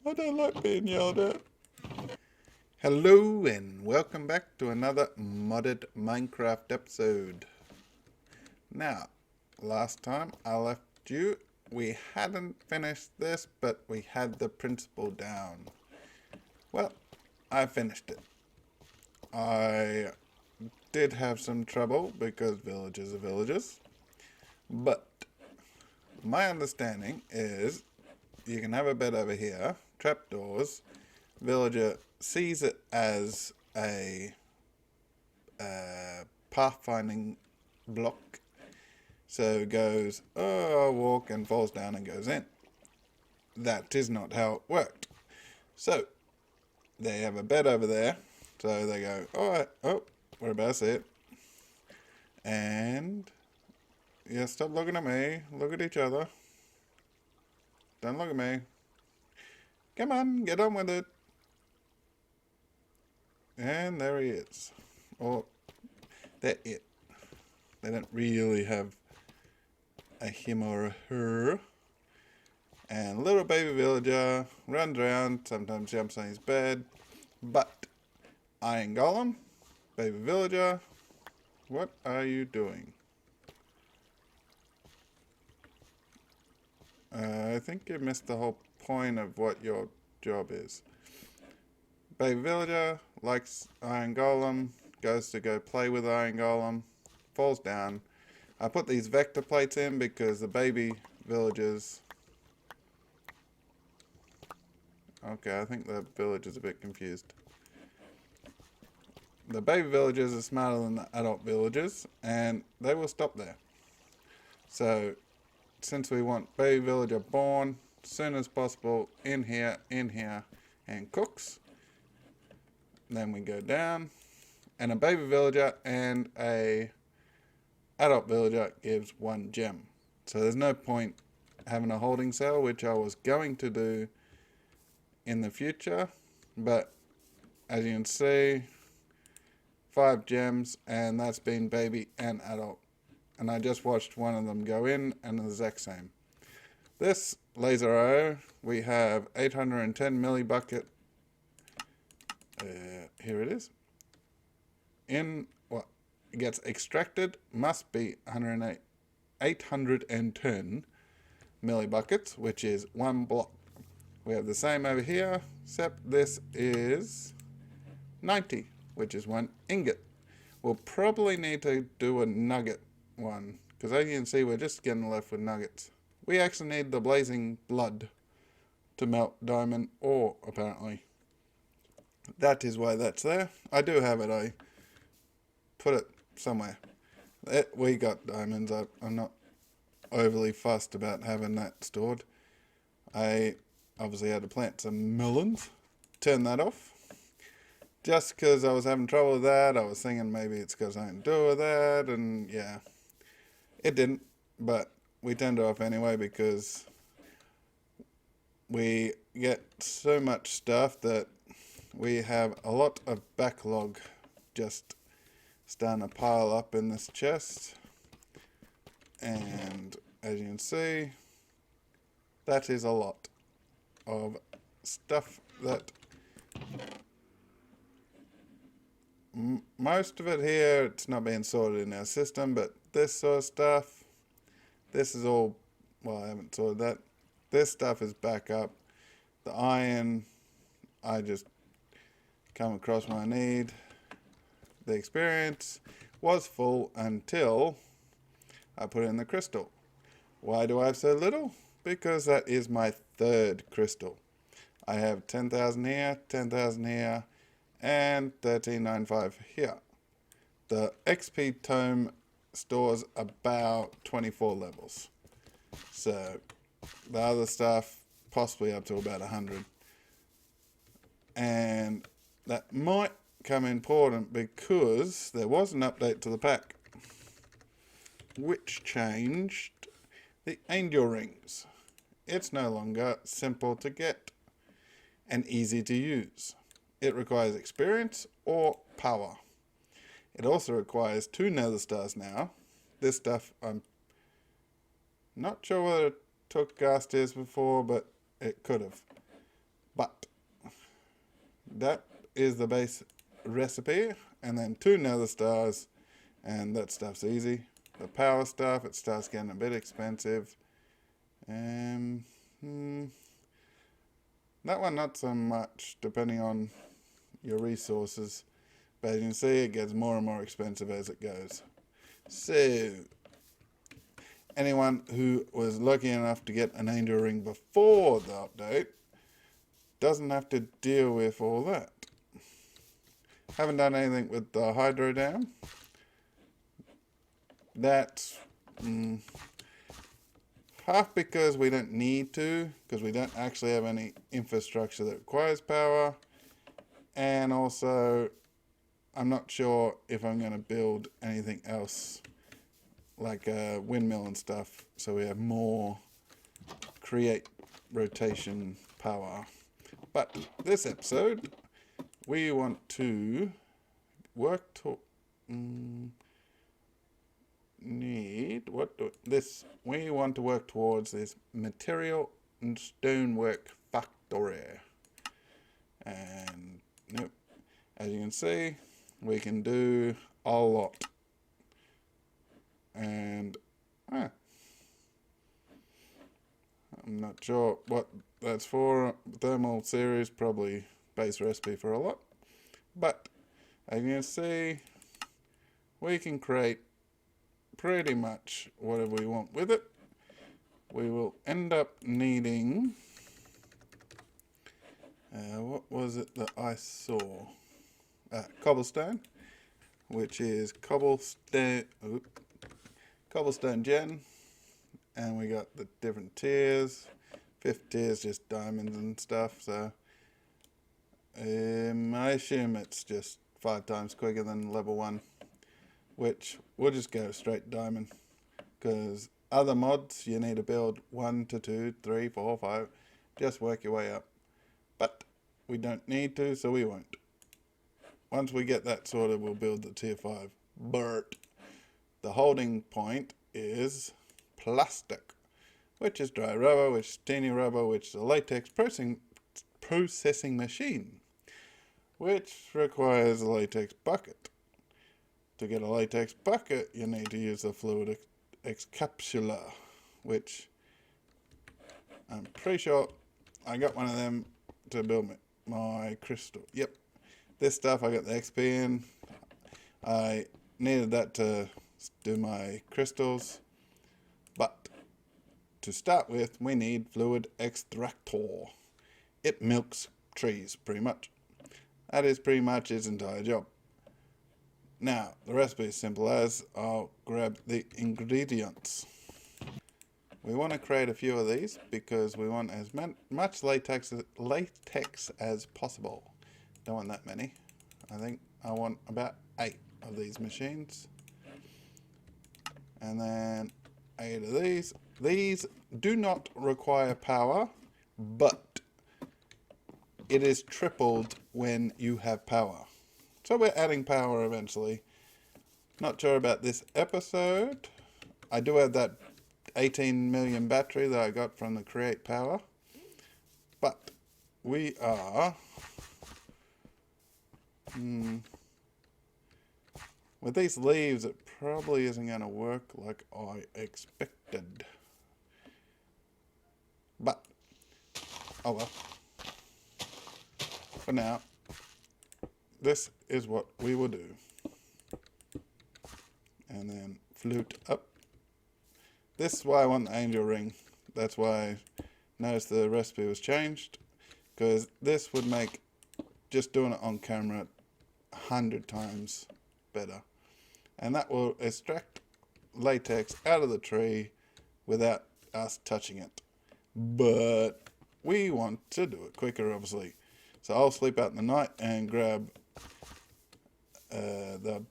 I don't like being yelled at. Hello and welcome back to another modded Minecraft episode. Now, last time I left you, we hadn't finished this, but we had the principle down. Well, I finished it. I did have some trouble because villages are villages, but my understanding is you can have a bed over here, trapdoors, villager sees it as a pathfinding block, so goes, oh, I'll walk, and falls down and goes in. That is not how it worked. So they have a bed over there, so they go, alright, oh, we're about to see it, and yeah, stop looking at me, look at each other, don't look at me, come on, get on with it. And there he is. Or, they're it. They don't really have a him or a her. And little baby villager runs around, sometimes jumps on his bed. But, Iron Golem, baby villager, what are you doing? I think you missed the whole point of what your job is. Baby villager likes Iron Golem, goes to go play with Iron Golem, falls down. I put these vector plates in because the baby villagers... Okay, I think the villager's a bit confused. The baby villagers are smarter than the adult villagers, and they will stop there. So, since we want baby villager born as soon as possible, in here, and cooks, then we go down, and a baby villager and a adult villager gives 1 gem. So there's no point having a holding cell, which I was going to do in the future, but as you can see, 5 gems, and that's been baby and adult. And I just watched one of them go in, and the exact same. This laser arrow, we have 810 millibucket. Here it is. In what gets extracted must be 810 millibuckets, which is 1 block. We have the same over here, except this is 90, which is 1 ingot. We'll probably need to do a nugget one, because as you can see, we're just getting left with nuggets. We actually need the blazing blood to melt diamond ore, apparently. That is why that's there. I do have it. I put it somewhere. We got diamonds. I'm not overly fussed about having that stored. I obviously had to plant some melons. Turn that off. Just because I was having trouble with that, I was thinking maybe it's got something to do with that, and yeah. It didn't, but we turned it off anyway because we get so much stuff that we have a lot of backlog just starting to pile up in this chest. And as you can see, that is a lot of stuff that most of it here, it's not being sorted in our system, but this sort of stuff, this is all, well, I haven't sorted that. This stuff is back up. The iron, I just come across what I need. The experience was full until I put in the crystal. Why do I have so little? Because that is my 3rd crystal. I have 10,000 here, 10,000 here, and 1395 here. The XP tome stores about 24 levels. So the other stuff possibly up to about 100. And that might come important because there was an update to the pack which changed the angel rings. It's no longer simple to get and easy to use. It requires experience or power. It also requires 2 nether stars now. This stuff, I'm not sure whether it took gas tiers before, but it could have. But that is the base recipe, and then 2 nether stars, and that stuff's easy. The power stuff, it starts getting a bit expensive. That one not so much, depending on your resources. But as you can see, it gets more and more expensive as it goes. So, anyone who was lucky enough to get an angel ring before the update doesn't have to deal with all that. Haven't done anything with the hydro dam. That's half because we don't need to, because we don't actually have any infrastructure that requires power, and also I'm not sure if I'm going to build anything else like a windmill and stuff, so we have more create rotation power. But this episode we want to work to we want to work towards this material and stonework factory. And as you can see, we can do a lot. And I'm not sure what that's for. Thermal series, probably base recipe for a lot. But as you can see, we can create pretty much whatever we want with it. We will end up needing what was it that I saw? Cobblestone, which is cobblestone gen, and we got the different tiers. 5th tier is just diamonds and stuff, so I assume it's just 5 times quicker than level 1, which we'll just go straight diamond, because other mods you need to build 1 to 2, 3, 4, 5, just work your way up. But we don't need to, so we won't. Once we get that sorted, we'll build the tier 5. But the holding point is plastic, which is dry rubber, which is teeny rubber, which is a latex processing machine, which requires a latex bucket. To get a latex bucket, you need to use a fluid excapsula, which I'm pretty sure I got one of them to build my crystal. Yep, this stuff I got the XP in. I needed that to do my crystals, but to start with, we need fluid extractor. It milks trees, pretty much. That is pretty much its entire job. Now, the recipe is simple as. I'll grab the ingredients. We want to create a few of these because we want as much latex as possible. Don't want that many. I think I want about 8 of these machines. And then 8 of these. These do not require power, but it is tripled when you have power. So we're adding power eventually. Not sure about this episode. I do have that 18 million battery that I got from the Create Power. But we are... with these leaves, it probably isn't going to work like I expected. But, oh well. For now, this is what we will do. And then flute up. This is why I want the angel ring. That's why I noticed the recipe was changed. Because this would make just doing it on camera 100 times better. And that will extract latex out of the tree without us touching it. But we want to do it quicker, obviously. So I'll sleep out in the night and grab the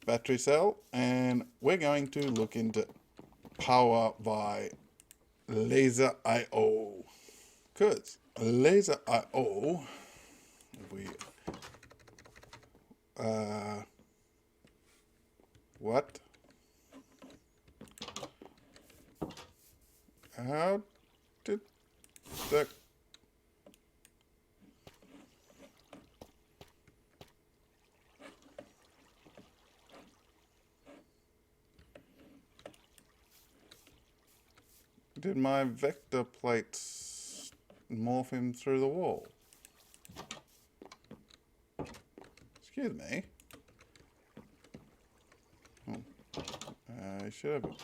battery cell, and we're going to look into power by laser IO. Because laser IO, what? How did that Did my vector plates morph him through the wall? Excuse me. Oh. I should have.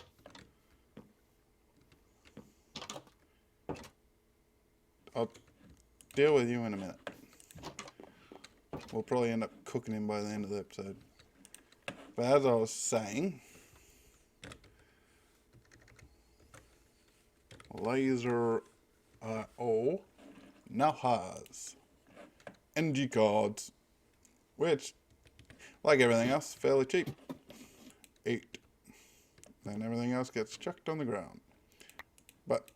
I'll deal with you in a minute. We'll probably end up cooking him by the end of the episode. But as I was saying, laser IO now has energy cards, which, like everything else, fairly cheap. 8. Then everything else gets chucked on the ground. But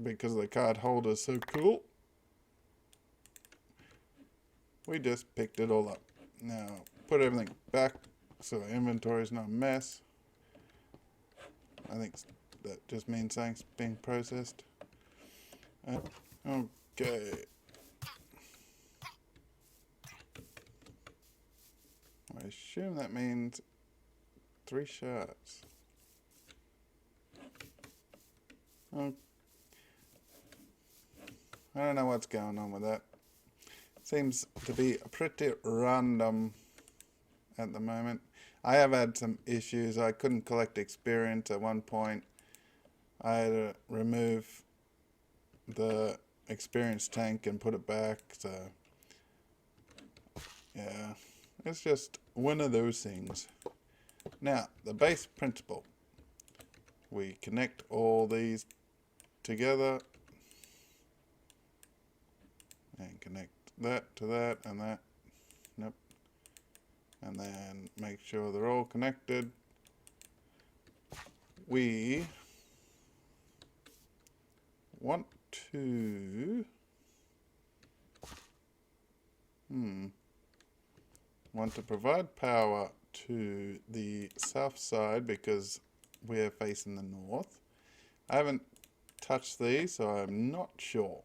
because the card holder's so cool, we just picked it all up. Now, put everything back so the inventory's not a mess. I think that just means things being processed. Okay. I assume that means 3 shards. Oh, I don't know what's going on with that. Seems to be pretty random at the moment. I have had some issues. I couldn't collect experience at one point. I had to remove the experience tank and put it back. So, yeah, it's just one of those things. Now, the base principle. We connect all these together and connect that to that and that. Nope. And then make sure they're all connected. We want to provide power to the south side because we are facing the north. I haven't touched these, so I'm not sure.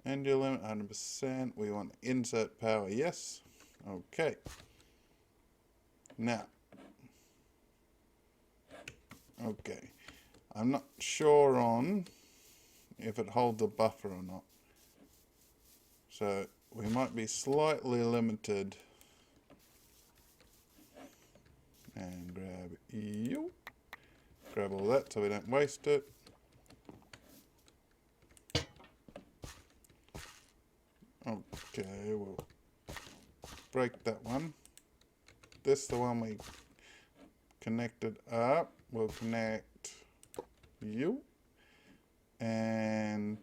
Energy limit 100%. We want insert power, yes. Okay. Now. Okay. I'm not sure on if it holds a buffer or not. So we might be slightly limited. And grab you. Grab all that so we don't waste it. Okay, we'll break that one. This is the one we connected up. We'll connect you. And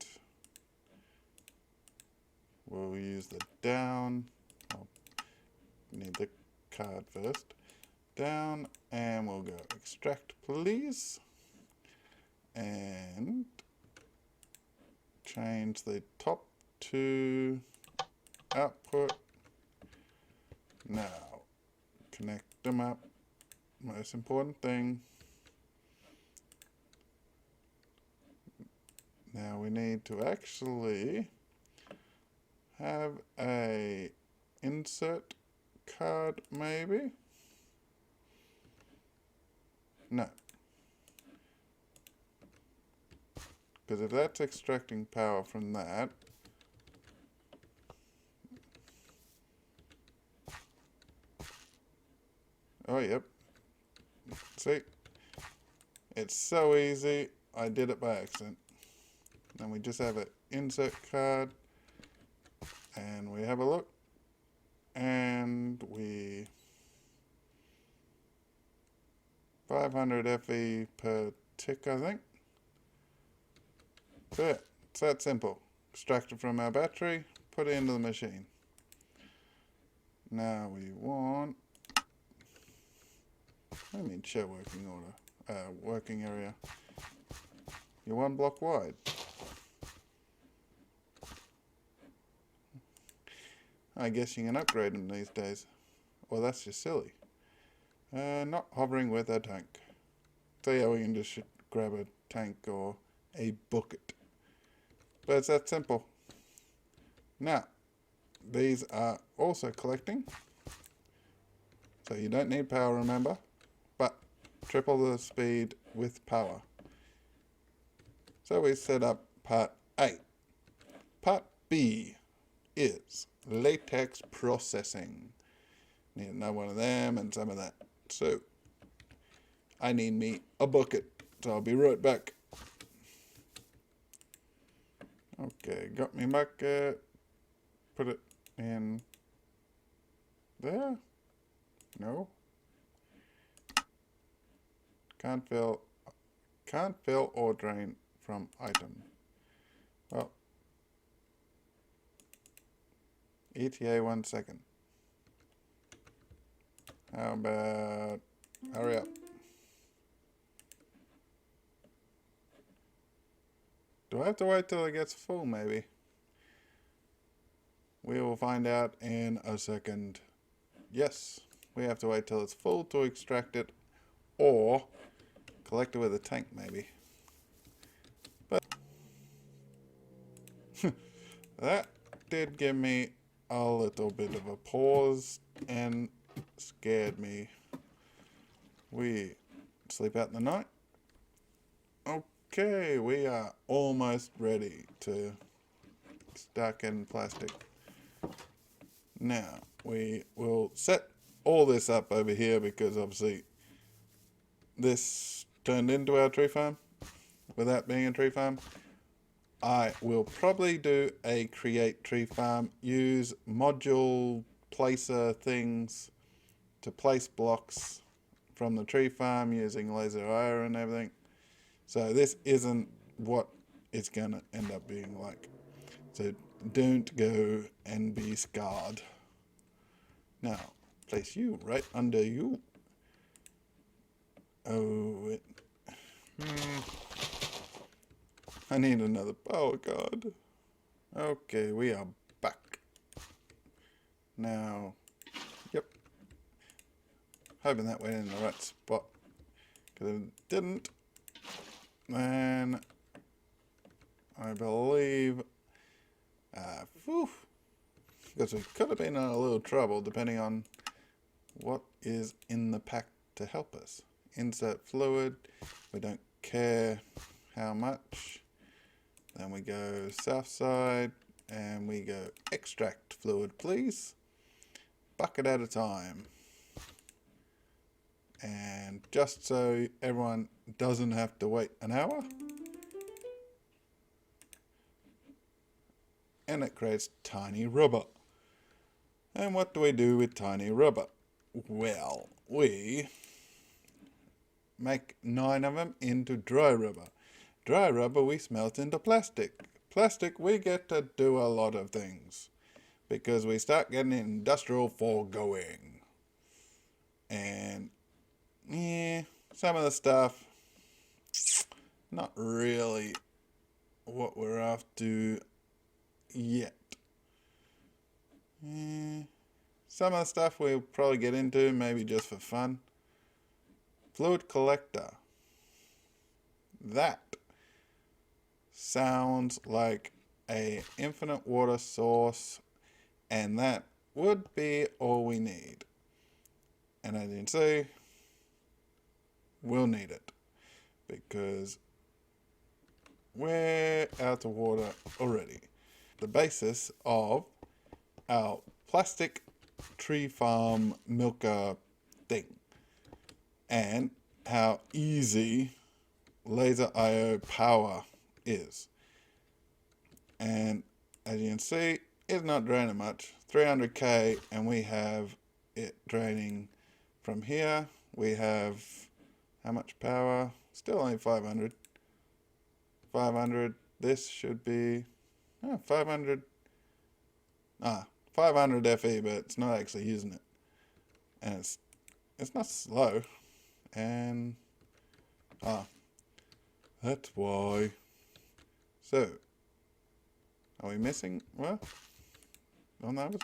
we'll use the down. I'll need the card first. Down, and we'll go extract, please. And change the top to output. Now, connect them up. Most important thing. Now we need to actually have a insert card, maybe. No. Because if that's extracting power from that, oh, yep. See? It's so easy. I did it by accident. Then we just have an insert card. And we have a look. And we... 500 FE per tick, I think. So yeah, it's that simple. Extract it from our battery, put it into the machine. Now we want... I mean show working order. Working area. You're 1 block wide. I guess you can upgrade them these days. Well, that's just silly. Not hovering with a tank. So yeah, we can just grab a tank or a bucket. But it's that simple. Now, these are also collecting. So you don't need power, remember. But triple the speed with power. So we set up part A. Part B is latex processing. Need another one of them and some of that. So I need me a bucket. So I'll be right back. Okay, got me bucket. Put it in there. No. Can't fill or drain from item. Well, ETA 1 second. How about hurry up? Do I have to wait till it gets full maybe? We will find out in a second. Yes, we have to wait till it's full to extract it or collect it with a tank maybe. But that did give me a little bit of a pause and scared me. We sleep out in the night. Okay, we are almost ready to stack in plastic. Now, we will set all this up over here because obviously this turned into our tree farm without being a tree farm. I will probably do a create tree farm, use module placer things to place blocks from the tree farm using laser wire and everything. So this isn't what it's going to end up being like. So don't go and be scarred. Now, place you right under you. Oh, I need another power card. Okay, we are back. Now, yep. Hoping that went in the right spot. Because it didn't. Then, I believe, because we could have been in a little trouble depending on what is in the pack to help us. Insert fluid, we don't care how much. Then we go south side and we go extract fluid please. Bucket at a time. And just so everyone doesn't have to wait an hour. And it creates tiny rubber. And what do we do with tiny rubber? Well, we make 9 of them into dry rubber. Dry rubber we smelt into plastic. Plastic we get to do a lot of things because we start getting industrial foregoing. And yeah, some of the stuff not really what we're after yet. Some of the stuff we'll probably get into maybe just for fun. Fluid collector. That sounds like a infinite water source, and that would be all we need. And as you can see, we'll need it because we're out of water already. The basis of our plastic tree farm milker thing and how easy laser IO power is. And as you can see, it's not draining much. 300k, and we have it draining from here. We have how much power? Still only 500. 500. This should be 500. 500 FE, but it's not actually using it, and it's not slow. And that's why. So, are we missing? Well, on the other.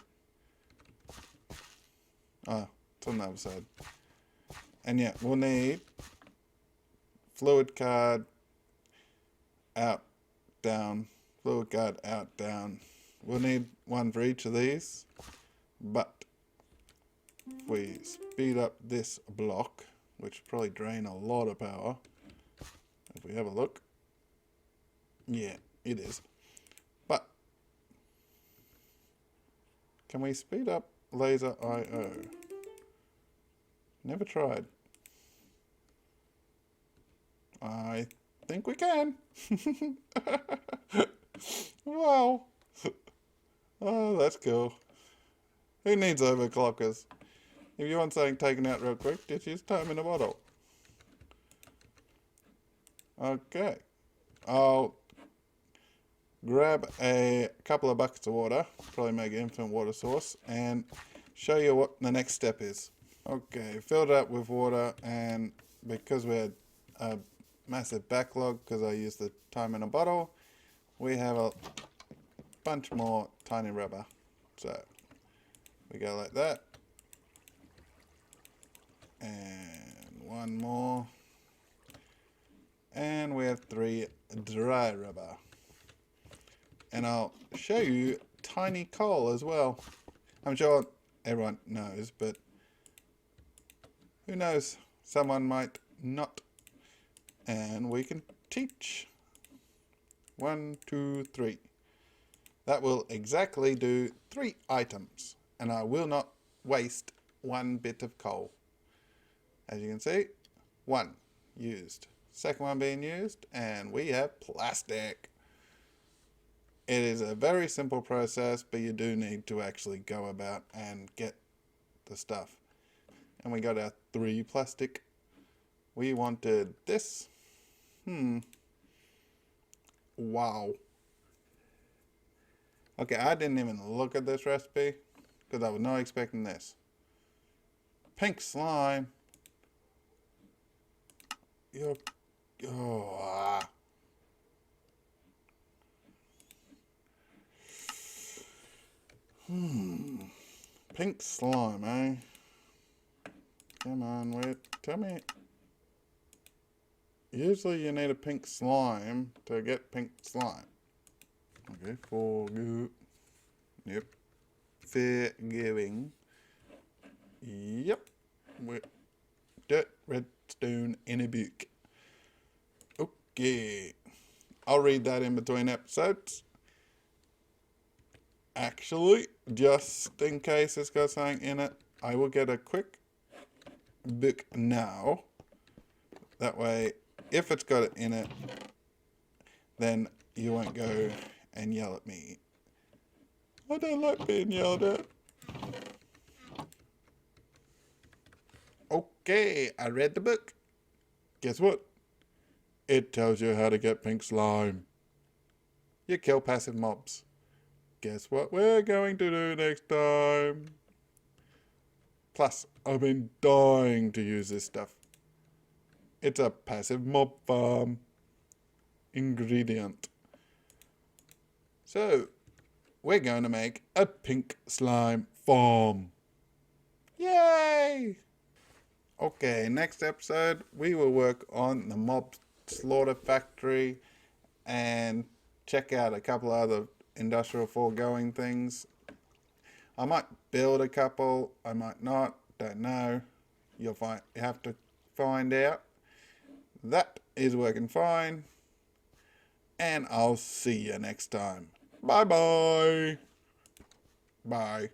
It's on the other side. And yeah, we'll need fluid card out, down, fluid card out, down. We'll need one for each of these, but if we speed up this block, which will probably drain a lot of power, if we have a look, Yeah, it is. But can we speed up laser I/O? Never tried. I think we can. Wow. Oh, that's cool. Who needs overclockers? If you want something taken out real quick, just use time in a bottle. Okay. I'll grab a couple of buckets of water, probably make an infinite water source, and show you what the next step is. Okay, filled it up with water, and because we had a massive backlog, because I used the time in a bottle, we have a bunch more tiny rubber. So we go like that, and one more, and we have 3 dry rubber. And I'll show you tiny coal as well. I'm sure everyone knows, but who knows? Someone might not. And we can teach. 1, 2, 3. That will exactly do 3 items. And I will not waste 1 bit of coal. As you can see, 1 used. Second one being used, and we have plastic. It is a very simple process, but you do need to actually go about and get the stuff. And we got our 3 plastic. We wanted this. Wow. Okay, I didn't even look at this recipe because I was not expecting this. Pink slime. Pink slime, eh? Come on, wait. Tell me. Usually you need a pink slime to get pink slime. Okay, Yep. Forgiving. Yep. Dirt, redstone, in a book. Okay. I'll read that in between episodes. Actually, just in case it's got something in it, I will get a quick book now. That way, if it's got it in it, then you won't go and yell at me. I don't like being yelled at. Okay, I read the book. Guess what? It tells you how to get pink slime. You kill passive mobs. Guess what we're going to do next time? Plus, I've been dying to use this stuff. It's a passive mob farm ingredient. So, we're going to make a pink slime farm. Yay! Okay, next episode we will work on the mob slaughter factory and check out a couple other industrial foregoing things. I might build a couple, I might not, don't know. You have to find out. That is working fine. And I'll see you next time. Bye bye. Bye.